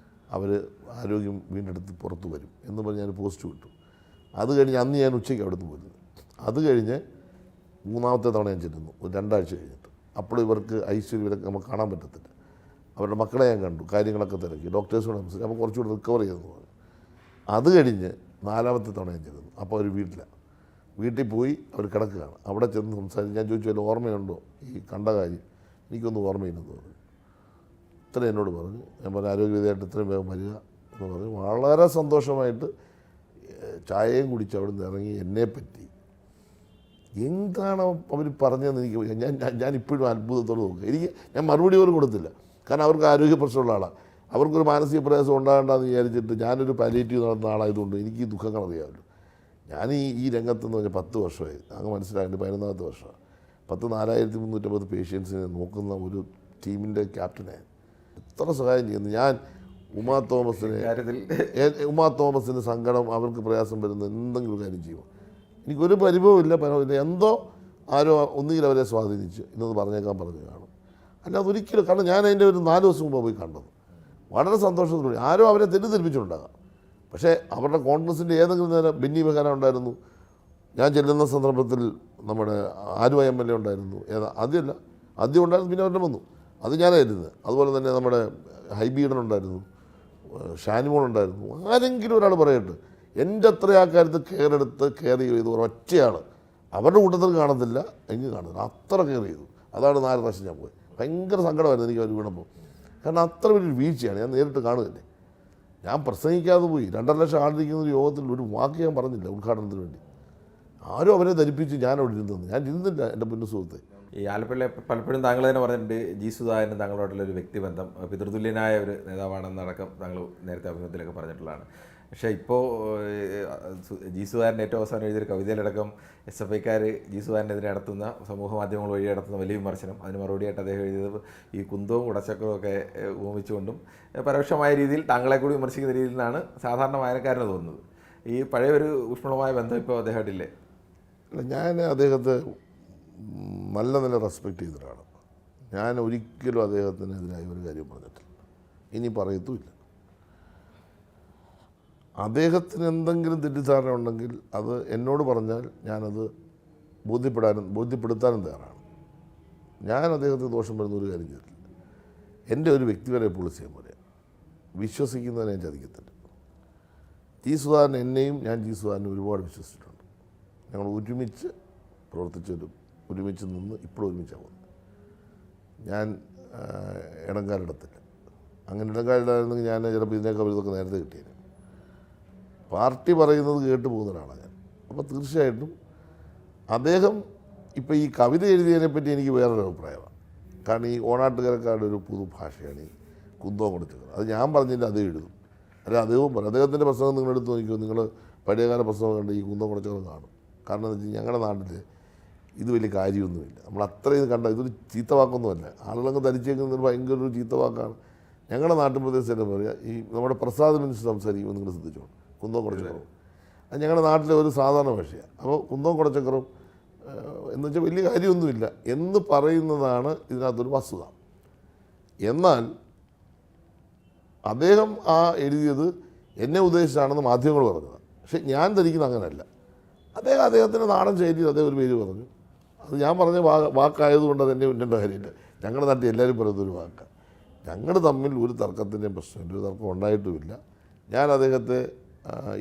അവർ ആരോഗ്യം വീണ്ടെടുത്ത് പുറത്തു വരും എന്ന് പറഞ്ഞ് ഞാൻ പോസ്റ്റ് വിട്ടു. അത് കഴിഞ്ഞ് അന്ന് ഞാൻ ഉച്ചയ്ക്ക് അവിടുന്ന് പോരുന്നത്. അത് കഴിഞ്ഞ് 3ാമത്തെ തവണ ഞാൻ ചെല്ലുന്നു, ഒരു 2 ആഴ്ച കഴിഞ്ഞിട്ട്. അപ്പോൾ ഇവർക്ക് ഐശ്വര്യം ഇവരൊക്കെ നമുക്ക് കാണാൻ പറ്റത്തില്ല. അവരുടെ മക്കളെ ഞാൻ കണ്ടു, കാര്യങ്ങളൊക്കെ തിരക്കി, ഡോക്ടേഴ്സിനോട് സംസാരിച്ചു. അപ്പോൾ കുറച്ചുകൂടി റിക്കവർ ചെയ്തെന്ന് പറഞ്ഞു. അത് കഴിഞ്ഞ് 4ാമത്തെ തവണ ഞാൻ ചെല്ലുന്നു. അപ്പോൾ അവർ വീട്ടിൽ പോയി അവർ കിടക്കുകയാണ്. അവിടെ ചെന്ന് സംസാരിച്ച് ഞാൻ ചോദിച്ചു, വല്ല ഓർമ്മയുണ്ടോ ഈ കണ്ട കാര്യം? എനിക്കൊന്നും ഓർമ്മയില്ലെന്ന് പറഞ്ഞു. ഇത്ര എന്നോട് പറഞ്ഞു. ഞാൻ പറഞ്ഞു ആരോഗ്യവിധയായിട്ട് ഇത്രയും വേഗം വരിക എന്ന് പറഞ്ഞു. വളരെ സന്തോഷമായിട്ട് ചായയും കുടിച്ച് അവിടെ നിന്ന് ഇറങ്ങി എന്നെപ്പറ്റി എന്താണ് അവർ പറഞ്ഞതെന്ന് എനിക്ക് ഞാൻ ഇപ്പോഴും അത്ഭുതത്തോടെ നോക്കുക. ഞാൻ മറുപടി പോലും കൊടുത്തില്ല, കാരണം അവർക്ക് ആരോഗ്യ പ്രശ്നമുള്ള ആളാണ്. അവർക്കൊരു മാനസിക പ്രയാസം ഉണ്ടാകണ്ടെന്ന് വിചാരിച്ചിട്ട് ഞാനൊരു പാലിയേറ്റീവ് നടന്ന ആളായതുകൊണ്ട് എനിക്ക് ഈ ദുഃഖങ്ങൾ അറിയാമല്ലോ. ഞാൻ ഈ രംഗത്തെന്ന് പറഞ്ഞാൽ 10 വർഷമായി, അങ്ങ് മനസ്സിലാകേണ്ട 11ാമത്തെ വർഷമാണ്. 4,350 പേഷ്യൻസിനെ നോക്കുന്ന ഒരു ടീമിൻ്റെ ക്യാപ്റ്റനായി എത്ര സഹായം ചെയ്യുന്നു. ഞാൻ ഉമാ തോമസിന് സങ്കടം, അവർക്ക് പ്രയാസം വരുന്ന എന്തെങ്കിലും കാര്യം ചെയ്യുമോ? എനിക്കൊരു പരിഭവമില്ല, എന്തോ ആരോ ഒന്നുകിൽ അവരെ സ്വാധീനിച്ച് ഇന്നത് പറഞ്ഞേക്കാൻ പറഞ്ഞു കാണും. അല്ലാതെ ഒരിക്കലും, കാരണം ഞാൻ അതിൻ്റെ ഒരു 4 ദിവസം മുമ്പ് പോയി കണ്ടത്. വളരെ സന്തോഷത്തോടെ ആരോ അവരെ തെറ്റിദ്ധരിപ്പിച്ചിട്ടുണ്ടാകാം, പക്ഷേ അവരുടെ കോൺഗ്രസിൻ്റെ ഏതെങ്കിലും നേരം ബെന്നി ബെഹാന ഉണ്ടായിരുന്നു. ഞാൻ ചെല്ലുന്ന സന്ദർഭത്തിൽ നമ്മുടെ ആലുവ MLA ഉണ്ടായിരുന്നു. ആദ്യം ഉണ്ടായിരുന്നു, പിന്നെ അവരുടെ വന്നു, അത് ഞാനായിരുന്നു. അതുപോലെ തന്നെ നമ്മുടെ ഹൈബീഡൻ ഉണ്ടായിരുന്നു, ഷാനിമോൾ ഉണ്ടായിരുന്നു. ആരെങ്കിലും ഒരാൾ പറയട്ടെ, എൻ്റെ അത്ര ആൾക്കാരത്ത് കെയർ ചെയ്തു ഒറ്റയാണ്. അവരുടെ കൂട്ടത്തിൽ കാണത്തില്ല, എങ്കിൽ കാണുന്നില്ല, അത്ര കെയർ ചെയ്തു. അതാണ് 4 പ്രാവശ്യം ഞാൻ പോയി. ഭയങ്കര സങ്കടമായിരുന്നു എനിക്ക് അവർ വീണപ്പോൾ, കാരണം അത്ര വലിയൊരു വീഴ്ചയാണ്. ഞാൻ നേരിട്ട് കാണുകയല്ലേ, ഞാൻ പ്രസംഗിക്കാതെ പോയി. 2.5 ലക്ഷം ആളിരിക്കുന്ന ഒരു യോഗത്തിൽ ഒരു വാക്ക് ഞാൻ പറഞ്ഞില്ല ഉദ്ഘാടനത്തിന് വേണ്ടി. ആരും അവരെ ധരിപ്പിച്ച് ഞാൻ അവിടെ ഇരുന്നത്, ഞാൻ ഇരുന്നില്ല എൻ്റെ മുന്നു സുഹൃത്തെ. ഈ ആലപ്പുഴയിലെ പലപ്പോഴും താങ്കൾ തന്നെ പറഞ്ഞിട്ടുണ്ട്, ജി സുധാകരന് താങ്കളോടുള്ള ഒരു വ്യക്തിബന്ധം പിതൃതുല്യനായ ഒരു നേതാവാണെന്നടക്കം താങ്കൾ നേരത്തെ അഭിമുഖത്തിലൊക്കെ പറഞ്ഞിട്ടുള്ളതാണ്. പക്ഷേ ഇപ്പോൾ ജി സുധാകരൻ ഏറ്റവും അവസാനം എഴുതിയൊരു കവിതയിലടക്കം SFIക്കാർ ജി സുധാകരനെതിരെ നടത്തുന്ന സമൂഹ മാധ്യമങ്ങൾ വഴി നടത്തുന്ന വലിയ വിമർശനം, അതിന് മറുപടിയായിട്ട് അദ്ദേഹം എഴുതിയത് ഈ കുന്തവും ഉടച്ചക്കവും ഒക്കെ ഉപമിച്ചുകൊണ്ടും പരോക്ഷമായ രീതിയിൽ താങ്കളെ കൂടി വിമർശിക്കുന്ന രീതിയിൽ നിന്നാണ് സാധാരണ വായനക്കാരന് തോന്നുന്നത്. ഈ പഴയ ഒരു ഊഷ്മളമായ ബന്ധം ഇപ്പോൾ അദ്ദേഹമായിട്ടില്ലേ? അല്ല, ഞാൻ അദ്ദേഹത്തെ നല്ല റെസ്പെക്റ്റ് ചെയ്തിട്ടാണ്. ഞാൻ ഒരിക്കലും അദ്ദേഹത്തിനെതിരായി ഒരു കാര്യം പറഞ്ഞിട്ടില്ല, ഇനി പറയത്തുമില്ല. അദ്ദേഹത്തിന് എന്തെങ്കിലും തെറ്റിദ്ധാരണ ഉണ്ടെങ്കിൽ അത് എന്നോട് പറഞ്ഞാൽ ഞാനത് ബോധ്യപ്പെടുത്താനും തയ്യാറാണ്. ഞാൻ അദ്ദേഹത്തിന് ദോഷം വരുന്ന ഒരു കാര്യം ചെയ്തിട്ടില്ല. എൻ്റെ ഒരു വ്യക്തിപരമായ പോളിസിയെ പോലെ വിശ്വസിക്കുന്നതിനെ ഞാൻ ചതിക്കത്തില്ല. ജി സുധാകരൻ എന്നെയും, ഞാൻ ജി സുധാകരനെ ഒരുപാട് വിശ്വസിച്ചിട്ടുണ്ട്. ഞങ്ങൾ ഒരുമിച്ച് പ്രവർത്തിച്ചവരും ഒരുമിച്ച് നിന്ന് ഇപ്പോഴും ഒരുമിച്ചാണ് പോകുന്നത്. ഞാൻ ഇടങ്കാലിടത്തില്ല. അങ്ങനെ ഇടങ്കാലിടായിരുന്നെങ്കിൽ ഞാൻ ചിലപ്പോൾ ഇതിനേക്കാൾ ഇതൊക്കെ നേരത്തെ കിട്ടിയത്. പാർട്ടി പറയുന്നത് കേട്ട് പോകുന്ന ഒരാളാണ് ഞാൻ. അപ്പോൾ തീർച്ചയായിട്ടും അദ്ദേഹം ഇപ്പോൾ ഈ കവിത എഴുതിയതിനെപ്പറ്റി എനിക്ക് വേറൊരു അഭിപ്രായമാണ്. കാരണം ഈ ഓണാട്ടുകരക്കാരുടെ ഒരു പുതുഭാഷയാണ് ഈ കുന്തവും കൊടുത്തത്. അത് ഞാൻ പറഞ്ഞില്ല, അതേ എഴുതും. അല്ല, അദ്ദേഹവും പറയും. അദ്ദേഹത്തിൻ്റെ പ്രസംഗം നിങ്ങളെടുത്ത് നോക്കിയോ, നിങ്ങൾ പഴയകാല പ്രസംഗം കണ്ട് ഈ കുന്തം കൊടുത്തത് കാണും. കാരണം എന്താ വെച്ചാൽ ഞങ്ങളുടെ നാട്ടിൽ ഇത് വലിയ കാര്യമൊന്നുമില്ല. നമ്മൾ അത്രയും കണ്ട ഇതൊരു ചീത്ത വാക്കൊന്നുമല്ല. ആളുകളങ്ങ് ധരിച്ചേക്കുന്നത് ഭയങ്കര ഒരു ചീത്ത വാക്കാണ്. ഞങ്ങളുടെ നാട്ടുപ്രദേശത്തെ പറയുക, ഈ നമ്മുടെ പ്രസാദ് മിനിസ്റ്റർ സംസാരിക്കുമ്പോൾ നിങ്ങൾ ശ്രദ്ധിച്ചോളൂ, കുന്തവും കുടച്ചക്കറും. അത് ഞങ്ങളുടെ നാട്ടിലെ ഒരു സാധാരണ ഭാഷയാണ്. അപ്പോൾ കുന്തവും കുടച്ചക്കറും എന്ന് വെച്ചാൽ വലിയ കാര്യമൊന്നുമില്ല എന്ന് പറയുന്നതാണ് ഇതിനകത്തൊരു വസ്തുത. എന്നാൽ അദ്ദേഹം ആ എഴുതിയത് എന്നെ ഉദ്ദേശിച്ചാണെന്ന് മാധ്യമങ്ങൾ പറഞ്ഞത്. പക്ഷേ ഞാൻ ധരിക്കുന്നത് അങ്ങനെയല്ല. അദ്ദേഹത്തിൻ്റെ നാടൻ ശൈലിയിൽ അദ്ദേഹം ഒരു പേര് പറഞ്ഞു. അത് ഞാൻ പറഞ്ഞ വാക്കായതുകൊണ്ട് അതെന്നെ ഉന്നേണ്ട കാര്യമില്ല. ഞങ്ങളുടെ നാട്ടിൽ എല്ലാവരും പറയുന്നൊരു വാക്കാണ്. ഞങ്ങൾ തമ്മിൽ ഒരു തർക്കത്തിൻ്റെയും പ്രശ്നമില്ല, ഒരു തർക്കം ഉണ്ടായിട്ടുമില്ല. ഞാൻ അദ്ദേഹത്തെ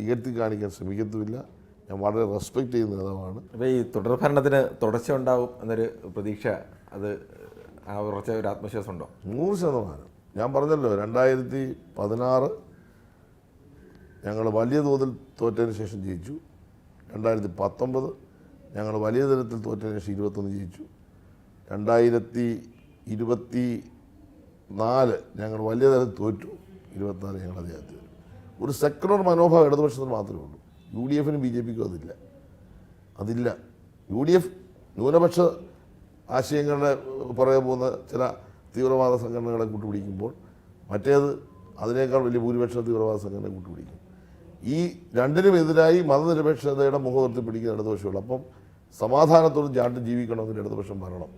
ഇകഴ്ത്തി കാണിക്കാൻ ശ്രമിക്കത്തുമില്ല. ഞാൻ വളരെ റെസ്പെക്റ്റ് ചെയ്യുന്ന നേതാവാണ്. അപ്പോൾ ഈ തുടർഭരണത്തിന് തുടർച്ച ഉണ്ടാവും എന്നൊരു പ്രതീക്ഷ, അത് ആ ഉറച്ച ഒരു ആത്മവിശ്വാസം ഉണ്ടോ? 100%. ഞാൻ പറഞ്ഞല്ലോ, 2016 ഞങ്ങൾ വലിയ തോതിൽ തോറ്റതിന് ശേഷം ജയിച്ചു. 2019 ഞങ്ങൾ വലിയ തരത്തിൽ തോറ്റതിന് ശേഷം 21 ജയിച്ചു. 2024 ഞങ്ങൾ വലിയ തരത്തിൽ തോറ്റു. 24 ഞങ്ങൾ അദ്ദേഹത്തിൽ ഒരു സെക്കുലർ മനോഭാവം ഇടതുപക്ഷത്തിന് മാത്രമേ ഉള്ളൂ. UDFനും BJPക്കും അതില്ല. UDF ന്യൂനപക്ഷ ആശയങ്ങളുടെ പുറകെ പോകുന്ന ചില തീവ്രവാദ സംഘടനകളെ കൂട്ടുപിടിക്കുമ്പോൾ മറ്റേത് അതിനേക്കാൾ വലിയ ഭൂരിപക്ഷം തീവ്രവാദ സംഘടനയെ കൂട്ടുപിടിക്കും. ഈ രണ്ടിനും എതിരായി മതനിരപേക്ഷതയുടെ മുഖവർത്തി പിടിക്കുന്ന ഇടതുപക്ഷമുള്ളൂ. അപ്പം സമാധാനത്തോടും ചാട്ടും ജീവിക്കണമെങ്കിൽ ഇടതുപക്ഷം ഭരണം.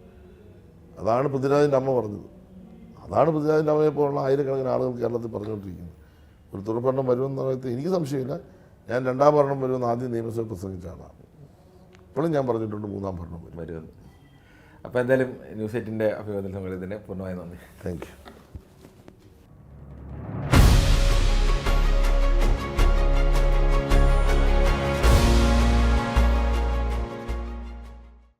അതാണ് പൃഥ്വിരാജിൻ്റെ അമ്മ പറഞ്ഞത്. അതാണ് പൃഥ്വിരാജിൻ്റെ അമ്മയെപ്പോലുള്ള ആയിരക്കണക്കിന് ആളുകൾ കേരളത്തിൽ പറഞ്ഞുകൊണ്ടിരിക്കുന്നത്. ഒരു തുടർഭരണം വരുമെന്ന് പറയുന്നത് എനിക്ക് സംശയമില്ല. ഞാൻ രണ്ടാം ഭരണം വരുമെന്ന് ആദ്യം നിയമസഭയിൽ പ്രസംഗിച്ച ആളാണ്. ഇപ്പോഴും ഞാൻ പറഞ്ഞിട്ടുണ്ട് മൂന്നാം ഭരണം വരുമെന്ന്. അപ്പോൾ എന്തായാലും ന്യൂസ് 8ൻ്റെ അഭിമുഖത്തിൽ നമ്മൾ ഇതിനെ പൂർണ്ണമായി നന്ദി. Thank you.